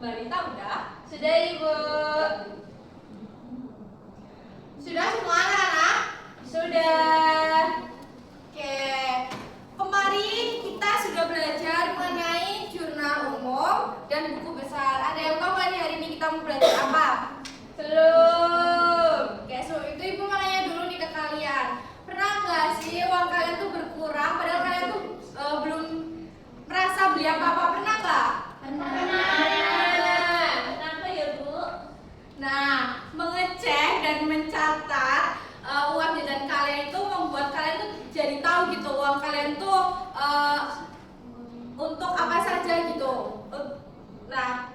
Mbak Rita udah? Sudah, Ibu. Sudah semua anak-anak? Sudah. Oke. Kemarin kita sudah belajar mengenai jurnal umum dan buku besar. Ada yang tahu kan hari ini kita mau belajar apa? Belum. Oke, sebelum itu Ibu mau nanya dulu nih ke kalian. Pernah nggak sih uang kalian tuh berkurang padahal kalian tuh belum merasa beli apa-apa? Pernah nggak? Kenapa ya, Bu? Nah, mengecek dan mencatat uang jajan kalian itu membuat kalian tuh jadi tahu gitu uang kalian tuh untuk apa saja gitu. Nah,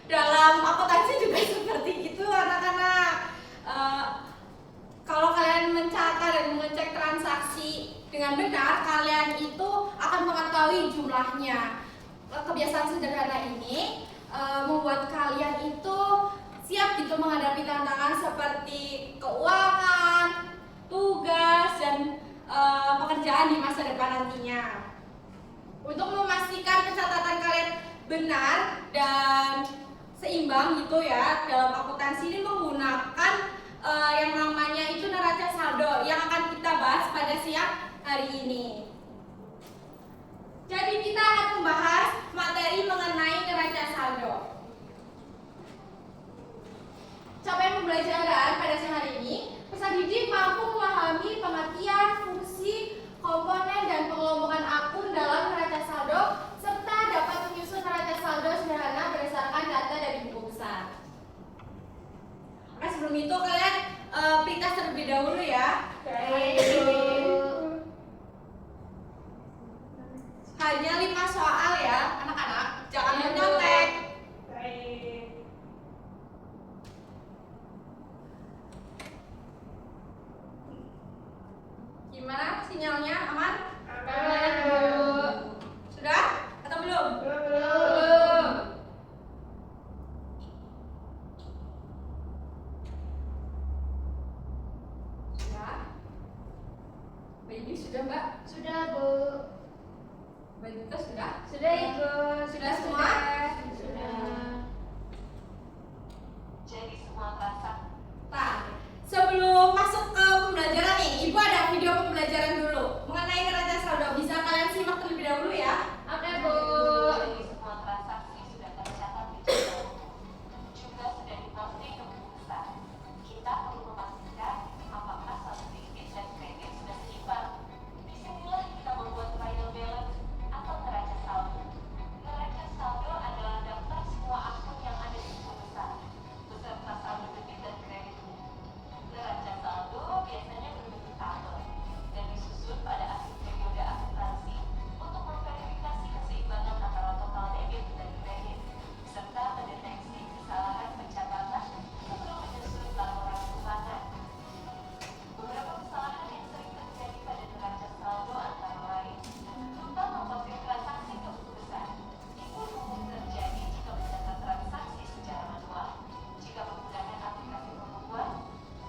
dalam akuntansi juga seperti itu anak-anak. Kalau kalian mencatat dan mengecek transaksi dengan benar, kalian itu akan mengetahui jumlahnya. Kebiasaan sederhana ini membuat kalian itu siap gitu menghadapi tantangan seperti keuangan, tugas, dan pekerjaan di masa depan nantinya. Untuk memastikan pencatatan kalian benar dan seimbang gitu ya, dalam akuntansi ini menggunakan yang namanya itu neraca saldo yang akan kita bahas pada siang hari ini. Jadi kita akan membahas materi mengenai neraca saldo. Capaian pembelajaran pada siang hari ini, peserta didik mampu memahami pengertian, fungsi, komponen, dan pengelompokan akun dalam neraca saldo, serta dapat menyusun neraca saldo sederhana berdasarkan data dari buku besar. Oke, sebelum itu kalian pintas terlebih dahulu ya. Hanya 5 soal ya, anak-anak. Jangan menyontek. Gimana sinyalnya? Aman? Aman, Bu. Sudah? Atau belum? Belum. Sudah? Baby sudah, Mbak? Sudah, Bu. Mbak Dita sudah? Sudah, Ibu. Sudah semua? Sudah. Jadi semua terasa. Nah, sebelum masuk ke pembelajaran nih, Ibu ada video pembelajaran dulu mengenai neraca saldo. Bisa kalian simak terlebih dahulu ya. Oke, Bu. Jadi semua transaksi sudah tercatat di jurnal umum. Juga sudah diposting ke buku besar. Kita perlu memastikan apakah saldo debit dan kredit sudah seimbang. Disinilah kita membuat trial balance atau neraca saldo. Neraca saldo adalah daftar semua akun yang ada di buku besar, beserta saldo debit dan kreditnya. Neraca saldo biasanya berbentuk tabel dan disusun pada akhir periode akuntansi untuk memverifikasi keseimbangan antara total debit dan kredit, serta mendeteksi kesalahan pencatatan sebelum menyusun laporan keuangan. Beberapa kesalahan yang sering terjadi pada neraca saldo antara lain lupa memposting transaksi ke buku besar. Itu umum terjadi jika mencatat transaksi secara manual. Jika menggunakan aplikasi pembukuan,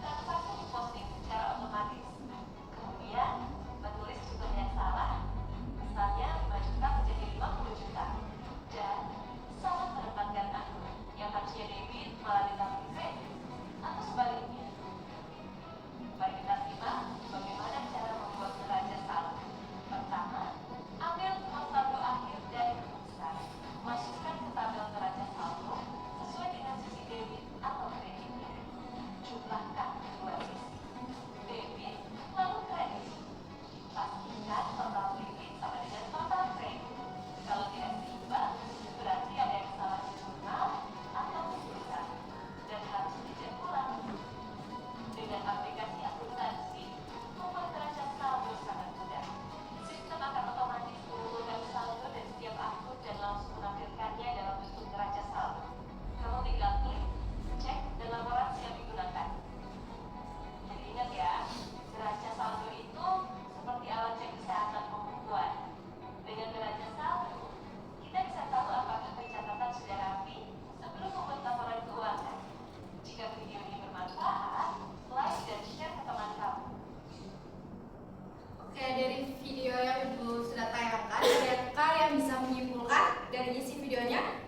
transaksi diposting secara otomatis. Kemudian, menulis jumlah yang salah, misalnya 5 juta menjadi 50 juta. Dan salah menempatkan akun yang harusnya debit malah ditaruh kredit, atau sebaliknya. Mari kita simak bagaimana cara membuat neraca saldo. Pertama, ambil uang saldo akhir dari buku besar. Masukkan ke tabel neraca saldo sesuai dengan sisi debit atau kreditnya. Jumlahkan kedua sisi, debit lalu kredit. Pastikan total debit sama dengan total kredit. Kalau tidak seimbang, berarti ada yang salah di jurnal atau buku besar dan harus dicek ulang. Dengan aplikasi akuntansi, membuat neraca saldo sangat mudah. Sistem akan otomatis mengumpulkan saldo dari setiap akun dan langsung menampilkannya dalam bentuk neraca saldo. Kamu tinggal klik, cek, dan laporan siap digunakan. Jadi ingat ya, neraca saldo itu seperti alat cek kesehatan pembukuan. Dengan neraca saldo, kita bisa tahu apakah pencatatan sudah rapi sebelum membuat laporan keuangan. Jika video ini bermanfaat, like dan share ke teman kamu. Oke, dari video yang Ibu sudah tayangkan, adakah yang bisa menyimpulkan dari isi videonya?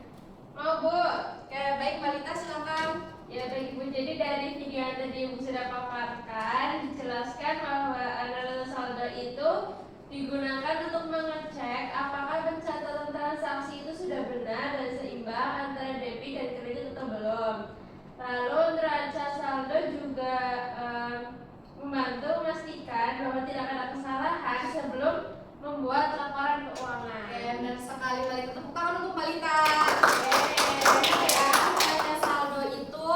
Mau, Bu. Oke, baik Mbak Lita silakan. Ya baik Bu, jadi dari video yang tadi Ibu sudah paparkan dijelaskan bahwa analisa saldo itu digunakan untuk mengecek apakah pencatatan transaksi itu sudah benar dan seimbang antara debit dan kredit atau belum. Lalu neraca saldo juga membantu memastikan bahwa tidak ada kesalahan sebelum membuat laporan keuangan. Oke, benar sekali Mbak Lita. Tepuk tangan untuk Mbak Lita. Oke, ya. Neraca saldo itu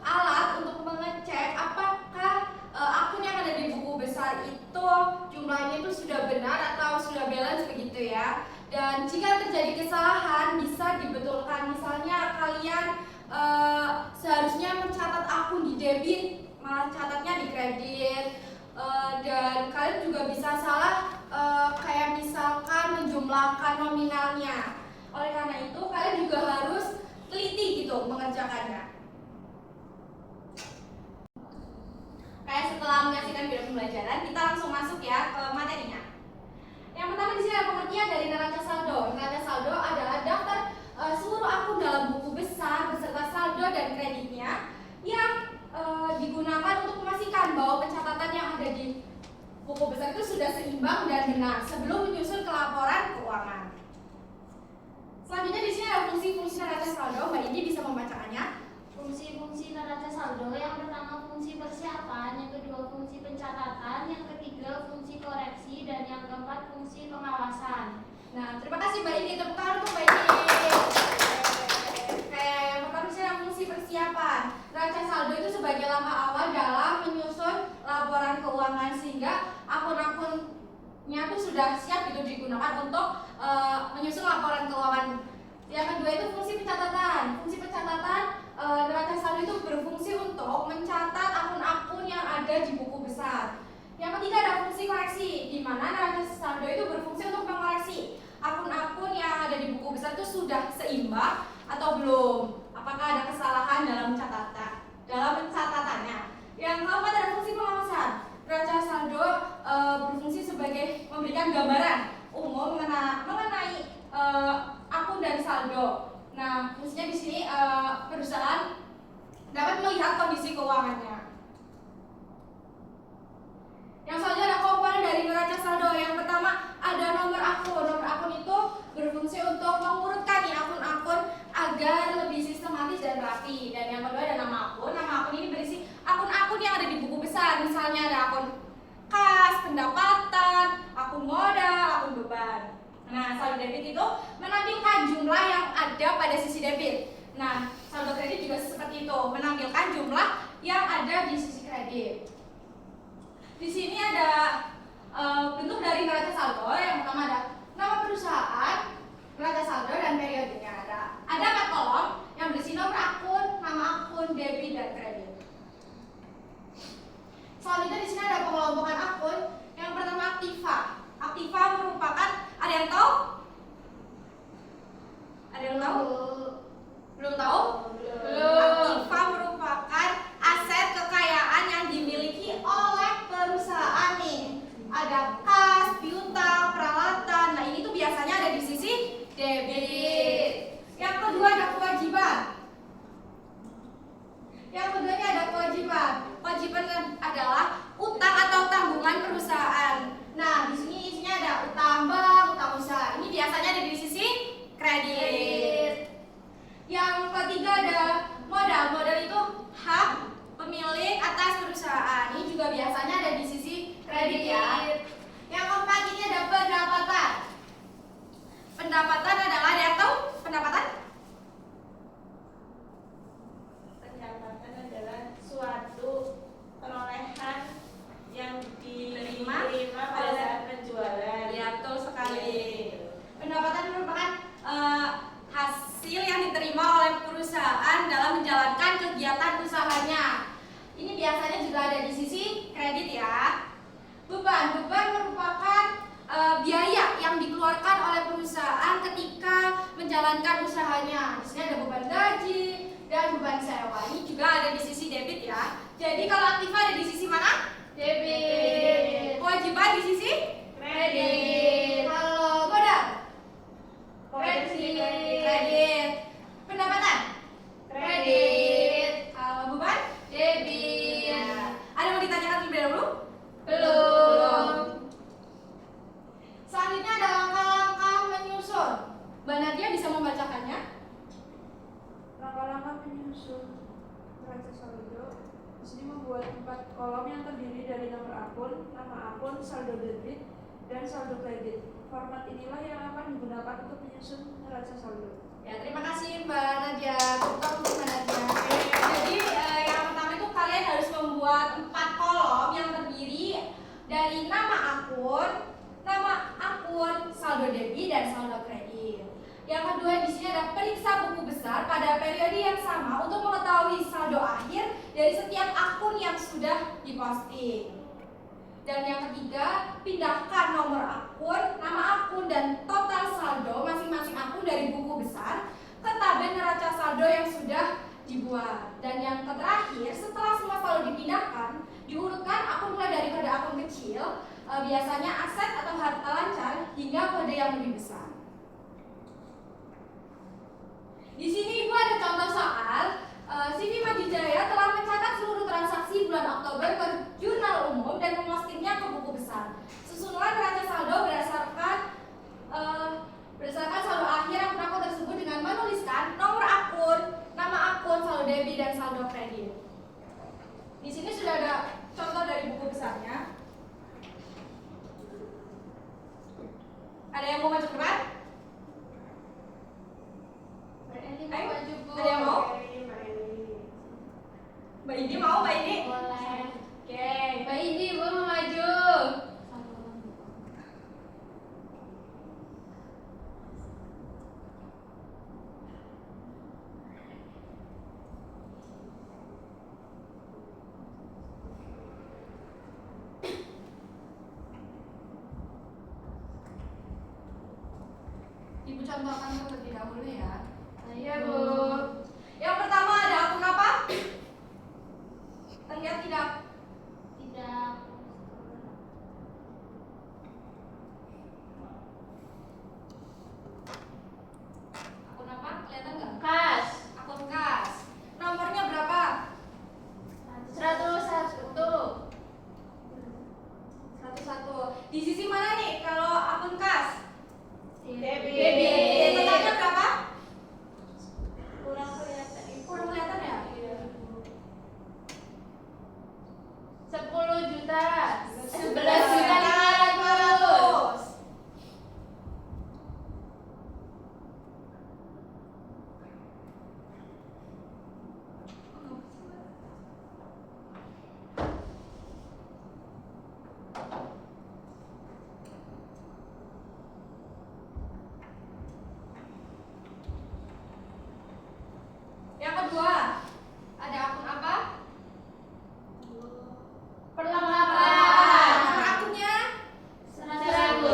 alat untuk mengecek apakah akun yang ada di buku besar itu jumlahnya itu sudah benar atau sudah balance begitu ya. Dan jika terjadi kesalahan bisa dibetulkan. Misalnya kalian seharusnya mencatat akun di debit malah catatnya di kredit. Dan kalian juga bisa salah kayak misalkan menjumlahkan nominalnya. Oleh karena itu kalian juga harus teliti gitu mengerjakannya. Kayak setelah menyaksikan video pembelajaran, kita langsung masuk ya ke materinya. Yang pertama di sini ada pengertian dari neraca saldo. Neraca saldo adalah daftar seluruh akun dalam buku besar beserta saldo dan kreditnya yang digunakan untuk memastikan bahwa pencatatan yang ada di buku besar itu sudah seimbang dan benar sebelum menyusun ke laporan keuangan. Selanjutnya di sini ada fungsi-fungsi neraca saldo. Mbak Indi bisa membacakannya. Fungsi-fungsi neraca saldo yang pertama fungsi persiapan, yang kedua fungsi pencatatan, yang ketiga fungsi koreksi, dan yang keempat fungsi pengawasan. Nah, terima kasih Mbak Indi. Tepuk tangan untuk Mbak Indi. Oke, yang pertama sih ada fungsi persiapan. Neraca saldo itu sebagai langkah awal dalam menyusun laporan keuangan sehingga akun-akunnya itu sudah siap gitu digunakan untuk menyusun laporan keuangan. Yang kedua itu fungsi pencatatan. Fungsi pencatatan neraca saldo itu berfungsi untuk mencatat akun-akun yang ada di buku besar. Yang ketiga ada fungsi koreksi, di mana neraca saldo itu berfungsi untuk mengoreksi akun-akun yang ada di buku besar itu sudah seimbang atau belum. Apakah ada kesalahan dalam pencatatannya. Yang keempat ada fungsi pengawasan. Neraca saldo berfungsi sebagai memberikan gambaran umum mengenai akun dan saldo. Nah, fungsinya di sini perusahaan dapat melihat kondisi keuangannya. Yang selanjutnya ada komponen dari neraca saldo. Yang pertama ada nomor akun. Nomor akun itu berfungsi untuk mengurutkan nih akun-akun agar lebih sistematis dan rapi. Dan yang kedua ada nama akun. Nama akun ini berisi akun-akun yang ada di buku besar. Misalnya ada akun kas, pendapatan, akun modal, akun beban. Nah, saldo debit itu menampilkan jumlah yang ada pada sisi debit. Nah, saldo kredit juga seperti itu, menampilkan jumlah yang ada di sisi kredit. Di sini ada bentuk dari neraca saldo. Yang pertama ada nama perusahaan, neraca saldo dan periodenya. Ada 4 kolom yang berisi nomor akun, nama akun, debit dan kredit. Selanjutnya di sini ada pengelompokan akun. Yang pertama aktiva. Aktiva merupakan, ada yang tahu? Ada yang tahu? Belum tahu? Aktiva merupakan aset kekayaan yang dimiliki oleh perusahaan nih. Ada kas, piutang, peralatan. Nah, ini tuh biasanya ada di sisi debit. Yang kedua ada kewajiban. Yang keduanya ada kewajiban. Kewajiban adalah utang atau tanggungan perusahaan. Nah, di sini isinya ada utang bank, utang usaha. Ini biasanya ada di sisi kredit. Yang ketiga ada modal. Modal itu hak pemilik atas perusahaan. Ini juga biasanya ada di sisi kredit ya. Yang keempat ini ada pendapatan. Pendapatan adalah, ada yang tahu pendapatan? Pendapatan adalah suatu perolehan yang diterima pada saat penjualan. Ya, betul sekali. Pendapatan merupakan hasil yang diterima oleh perusahaan dalam menjalankan kegiatan usahanya. Ini biasanya juga ada di sisi kredit ya. Beban merupakan biaya yang dikeluarkan oleh perusahaan ketika menjalankan usahanya. Di sini ada beban gaji dan beban sewa. Ini juga ada di sisi debit ya. Jadi kalau aktiva ada di sisi mana? Debit. Kewajiban di sisi Kredit. kalau modal Koreksi. kredit. Pendapatan Mbak Nadia bisa membacakannya? Langkah-langkah penyusun neraca saldo. Di sini membuat 4 kolom yang terdiri dari nomor akun, nama akun, saldo debit, dan saldo kredit. Format inilah yang akan digunakan untuk menyusun neraca saldo. Ya, terima kasih Mbak Nadia. Tepuk tangan untuk Mbak Nadia. Jadi yang pertama itu kalian harus membuat 4 kolom yang terdiri dari nama akun, saldo debit dan saldo kredit. Yang kedua di sini ada periksa buku besar pada periode yang sama untuk mengetahui saldo akhir dari setiap akun yang sudah diposting. Dan yang ketiga, pindahkan nomor akun, nama akun, dan total saldo masing-masing akun dari buku besar ke tabel neraca saldo yang sudah dibuat. Dan yang terakhir, setelah semua saldo dipindahkan, diurutkan akun mulai daripada akun kecil, biasanya aset atau harta lancar, hingga kode yang lebih besar. Di sini Ibu ada contoh soal. CV Madijaya telah mencatat seluruh transaksi bulan Oktober ke jurnal umum dan memostingnya ke buku besar. Susunlah neraca saldo berdasarkan saldo akhir akun tersebut dengan menuliskan nomor akun, nama akun, saldo debit dan saldo kredit. Di sini sudah ada contoh dari buku besarnya. Ada yang mau maju ke depan? Ayo, ada yang mau? Mbak Indi mau, Mbak Indi? Boleh. Oke. Mbak Indi, Ibu mau maju. Ibu contohkan terlebih dahulu ya. Iya, Bu. Yang pertama ada akun apa? Terlihat tidak? Tidak. Akun apa? Kelihatan nggak? Kas. Akun kas. Nomornya berapa? 101. 101. Di sisi mana nih kalau akun kas? Debit. Totalnya berapa? Kurang kelihatan ibu. Kurang kelihatan ya? 10 juta. 11 juta 500. Yang kedua, ada akun apa? Perlengkapan. Nomor akunnya? 102.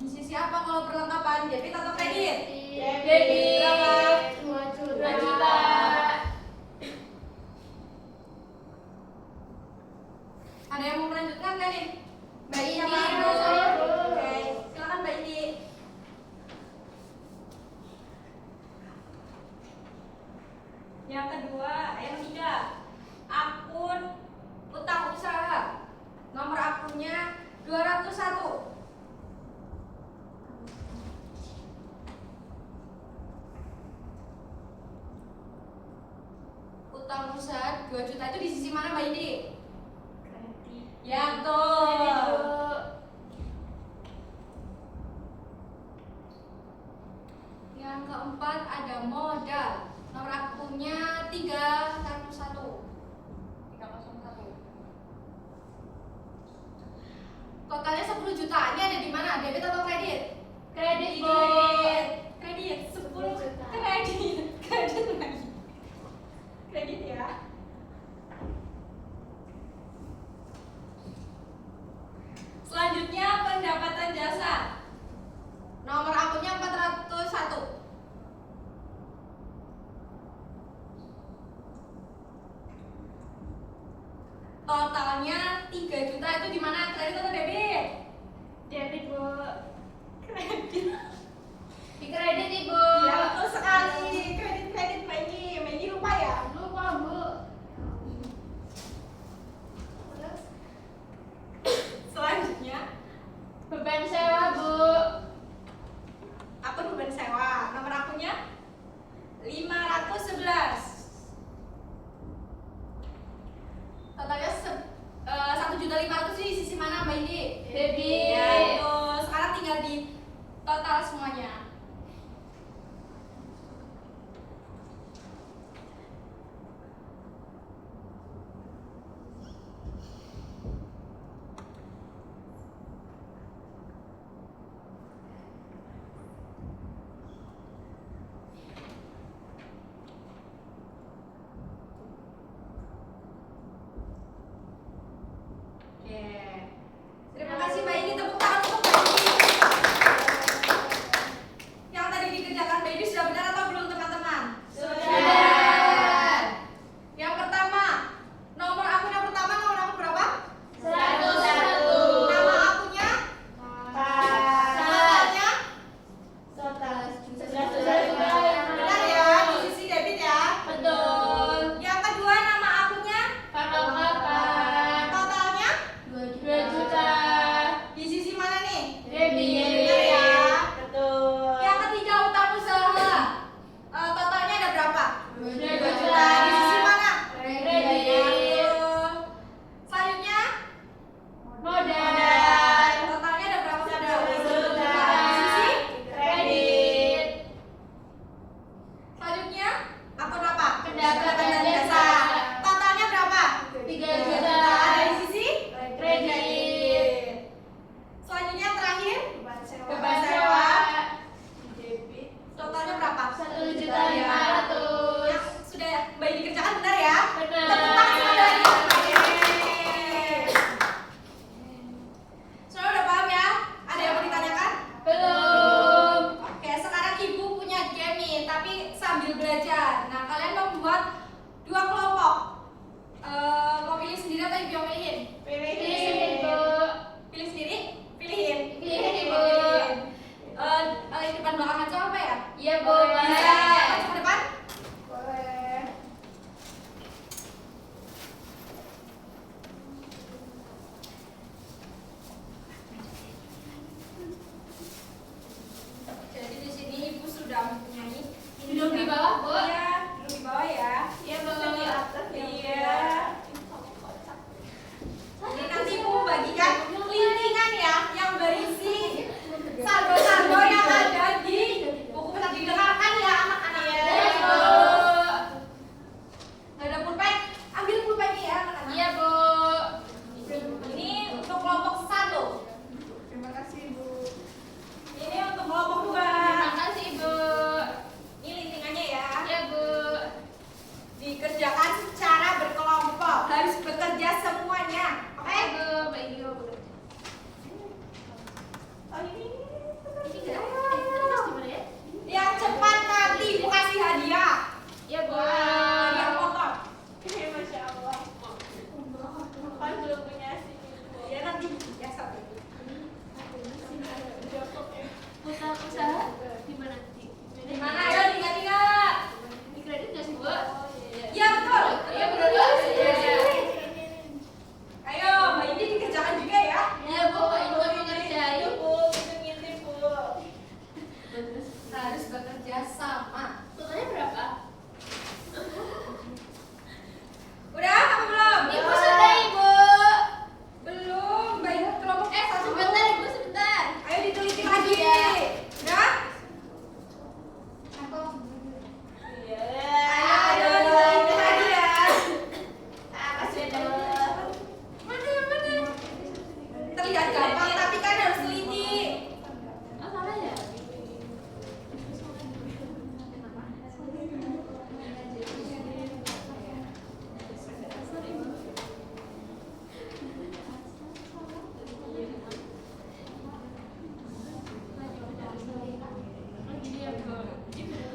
Di sisi apa kalau perlengkapan? Debit atau kredit? Debit. Berapa? 2 juta. Ada yang mau melanjutkan nggak nih? Mbak Indi, Iya, Bu. Bu. Oke, silakan Mbak Indi. Yang kedua, yang ketiga, akun utang usaha. Nomor akunnya 201. Utang usaha 2 juta itu di sisi mana Mbak Indi? Ya betul. Yang keempat ada modal. Nomor akunnya 301. 301. Totalnya 10 juta. Ini ada di mana? Debit atau kredit? Kredit, Bu. Kredit 10 juta. Kredit. Kredit lagi. Kredit ya. Selanjutnya pendapatan jasa. Nomor akunnya 401. Totalnya 3 juta itu di mana? Kredit atau debit? Debit, Bu. Kredit. Beban sewa, Bu. Akun beban sewa. Nomor akunnya 511. Totalnya 1.500.000 di sisi mana Mbak Indi? Debit. Ya, betul. Sekarang tinggal di total semuanya. Oke. Terima kasih Mbak Indi, tepuk tangan untuk Mbak Indi. Yang tadi dikerjakan Mbak Indi sudah benar atau belum teman-teman? Sudah. Yang pertama, nomor akun yang pertama nomor akun berapa? 101. Nama akunnya? Totalnya? Benar ya, di sisi debit ya. Betul. Yang kedua, nama akunnya? Kapan? Totalnya? 2 juta. Di sisi mana nih? Debit. Benar ya. Betul. Yang ketiga, utang usaha. Totalnya ada berapa? 2 2 juta. juta. Di sisi mana? Kredit. Betul. Selanjutnya? Modal. Totalnya ada berapa modal? 1 juta. Di sisi? Kredit. Selanjutnya, akun apa? Pendapatan dan desa. Totalnya berapa? 3 juta. Dari sisi? Kredit. Selanjutnya terakhir, Beban sewa. totalnya berapa? 1.500.000. Yang sudah Mbak Indi kerjakan benar ya? Benar. Tepuk tangan semua dari Yeay. Semua udah paham ya? Ada yang mau ditanyakan? Belum. Oke, sekarang Ibu punya game nih, tapi sambil belajar. Nah, kalian membuat 2 kelompok. Mau pilih sendiri atau Ibu yang pilihin? Pilih, Bu. Pilih sendiri? Pilihin. Pilihin, Ibu. Pilihin. Depan belakang aja apa ya? Iya, Bu. Bisa. Boleh. Maju ke depan? Boleh. Jadi di sini Ibu sudah mempunyai Duduk di bawah, Bu. Iya, duduk di bawah ya. Iya, Bu. Iya. Ini nanti Ibu bagikan lintingan ya yang berisi saldo-saldo yang ada di buku peta didengarkan ya anak-anak. Iya, Bu. Nggak ada pulpen, ambil pulpennya ya anak-anak. Iya, Bu. Ini untuk kelompok 1. Terima kasih, Bu. Ini untuk kelompok 2. Terima kasih, Bu. Ini lintingannya ya. Iya, Bu. Dikerjakan secara berkelompok, harus bekerja semuanya. Oke? Iya, Bu. Mbak Indi mau bekerja. Ini enggak. Terus gimana ya? Yang cepat nanti Ibu kasih hadiah. Iya, Bu. Hadiah motor. Masya Allah. Kan belum punya sih. Ya nanti ya satu. Pusat usaha di mana nanti? Di mana? Ayo ingat-ingat. Di kredit nggak sih, Bu? Ya betul. Iya, benar, Bu. Iya. Ayo Mbak Indi dikerjakan juga ya. Iya, Bu. Ibu mau ngerjain. Harus bekerja sama. Totalnya berapa? Udah apa belum? Ibu sudah, Ibu. Belum. Mbak Indi kelompok satu Sebentar, Ibu, sebentar. Ayo diteliti lagi. Iya. Udah? Ayo diteliti lagi ya. Mana yang mana? Terlihat gampang tapi kan harus teliti. Oh, salah ya?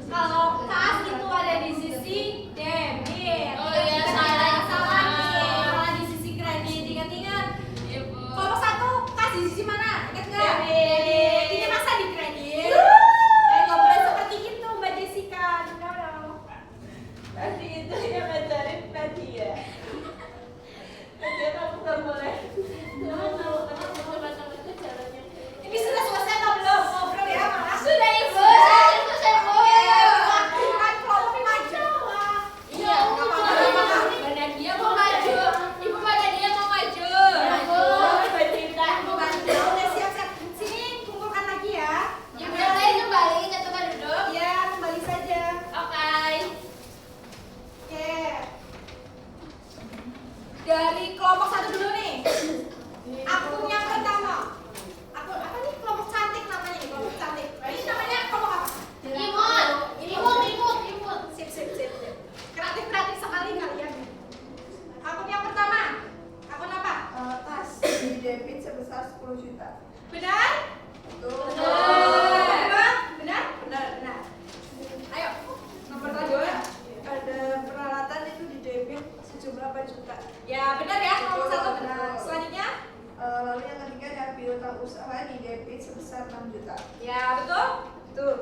Kalau kas itu ada di sisi debit. Oh iya, salah. Salah nih. Salah di sisi kredit. Ingat-ingat. Iya, Bu. Kalau satu kas di sisi 10 juta. Benar? Betul. Benar? Benar? Benar. Ayo, nomor Kedua, selanjutnya. ada peralatan itu di debit sejumlah 4 juta. Ya, benar ya. Nomor Betul, 1 benar. betul. Selanjutnya? Lalu yang ketiga ada piutang usaha di debit sebesar 6 juta. Ya, betul? Betul.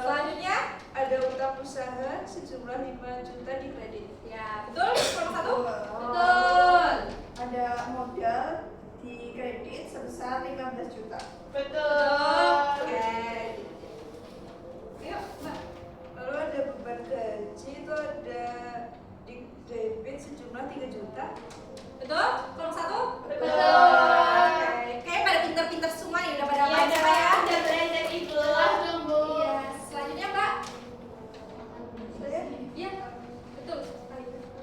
Selanjutnya? Ada utang usaha sejumlah 5 juta di kredit. Ya, betul? Nomor 1? Betul. Betul. Ada modal di kredit sebesar 15 juta. Betul. Oke. Ayo, Mbak. Lalu ada beban gaji itu ada di debit sejumlah 3 juta. Betul? Nomor 1? Betul. Oke. Kayaknya pada pinter-pinter semua nih, udah pada Iya, baca ya. udah belajar Ibu. Jelas dong, Bu. Iya. Selanjutnya, Mbak. Saya Iya. Betul.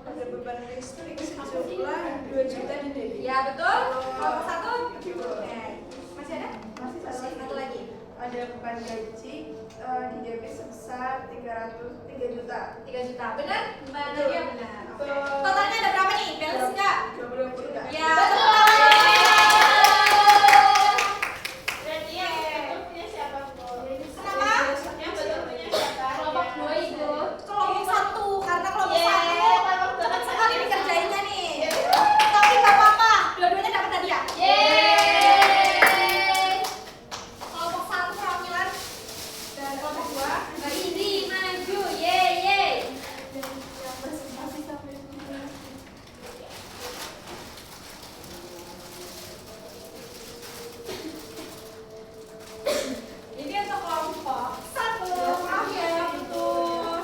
ada beban listrik sejumlah 2 juta di debit. Ya, betul. Nomor 1? Betul. Oke. Masih ada? Masih Satu lagi. ada beban gaji di debit sebesar 3 juta. 3 juta. Benar? Mbak Betul. Nadia benar. Oke. Betul. Totalnya ada berapa nih? Balance enggak? 20 enggak? Ya, Betul. tepuk tangan. Berarti yang betul punya siapa, Bu? Kenapa? Yang betul punya siapa? Kelompok 2 itu. Kelompok 1 karena kelompok Yeay, 1 kelompok cepat satu. sekali dikerjainnya nih. Tapi nggak apa-apa, dua-duanya dapat hadiah. Yeay. Kelompok 1 perwakilan dan kelompok 2 Mbak Indri maju. Yeay. ini untuk kelompok 1. Maaf ya, betul.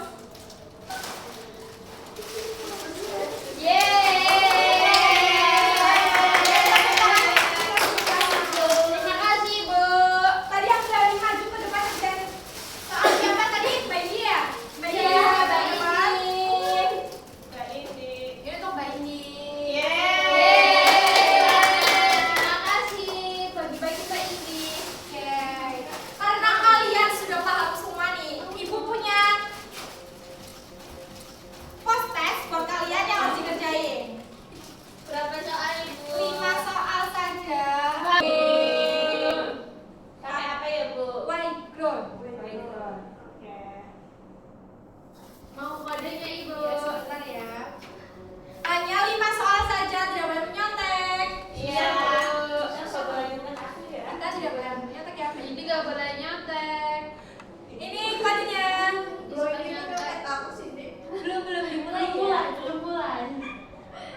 Terima kasih, Bu. Tadi yang berani maju ke depan dan soal siapa tadi? Mbak Indi ya? Mbak Indi Iya, ya, Mbak Indi. Mbak Indi. Ini untuk Mbak Indi. Yeay. Terima kasih. Bagi-bagi Mbak Indi. Oke. Karena kalian sudah paham semua nih, Ibu punya post test buat kalian yang harus dikerjain. Berapa soal, Ibu? 5 soal saja. Pakai apa ya, Bu? Background. Oke. Mau kodenya, Ibu? Ya, sebentar ya. Hanya 5 soal saja, tidak boleh menyontek. Iya. Bu. Yang soalnya aku ya. Kita tidak boleh menyontek ya. Mbak Ini Indi. nggak boleh nyontek. Ini kodenya. Lo ini kan kayak aku sih, Dik. Belum dimulai ya. Belum mulai.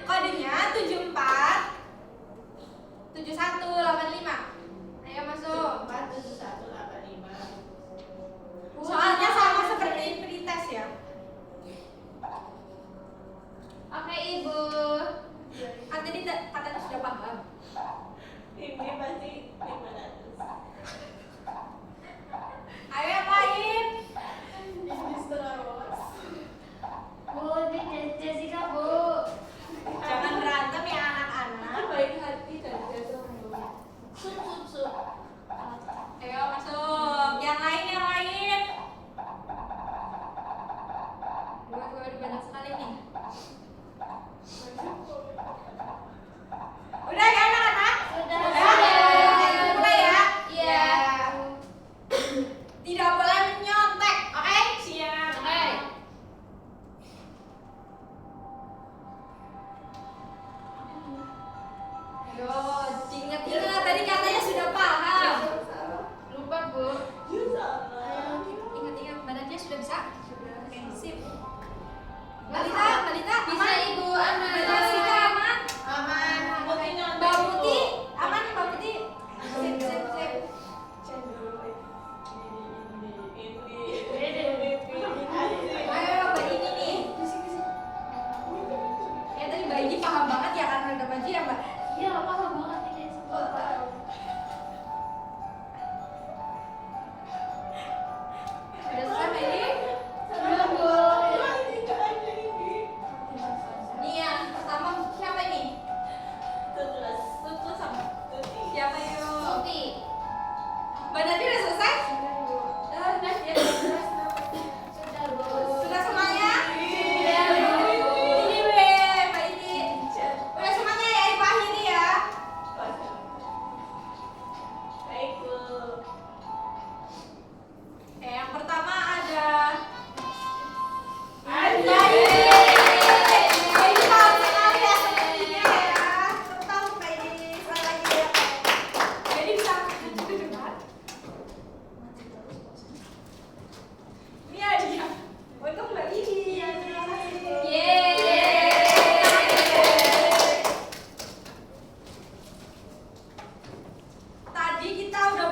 Kodenya 74 7185. Ayo masuk. 47185. Soalnya sama seperti pretest ya. Oke, Ibu. Tadi katanya sudah paham. Ini pasti 500. Ayo yang lain. Ini setengah bos. Bu, ini Jessica, Bu. Jangan berantem ya anak-anak. Baik hati dan sombong. Sup. Ayo masuk. Yang lain. Gue udah banyak sekali nih. Udah ya anak-anak? Sudah. Ayo mulai ya. Iya. Tidak boleh menyontek, oke? Siap. Oke. Yo, ingat-ingat tadi katanya sudah paham. Lupa, Bu. Ingat-ingat badannya sudah bisa? Oke, sip. Balita, Bisa, aman? Ibu. Aman. Balita, Sika, aman? Aman. Putih nyontek, Mbak Bu. Putih, aman Mbak Putih? Sip. Ayo, Mbak ini nih. Ya tadi Mbak ini paham banget ya karena udah maju ya Mbak? Iya, paham banget ini semua. Udah selesai Mbak ini? Belum, Bu. Nih ya,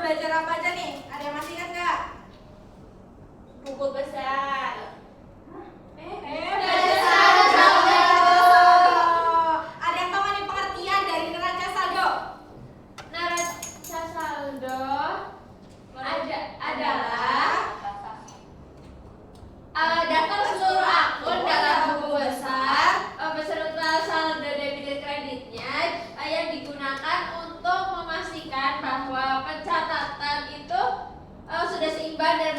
belajar apa aja nih? Ada yang masih ingat nggak? Buku besar. Belajar saldo. Ada yang tahu nggak nih pengertian dari neraca saldo? Neraca saldo Transaksi adalah daftar seluruh akun dalam buku besar beserta saldo debit dan kreditnya yang digunakan untuk memastikan bahwa pencatatan itu sudah seimbang dan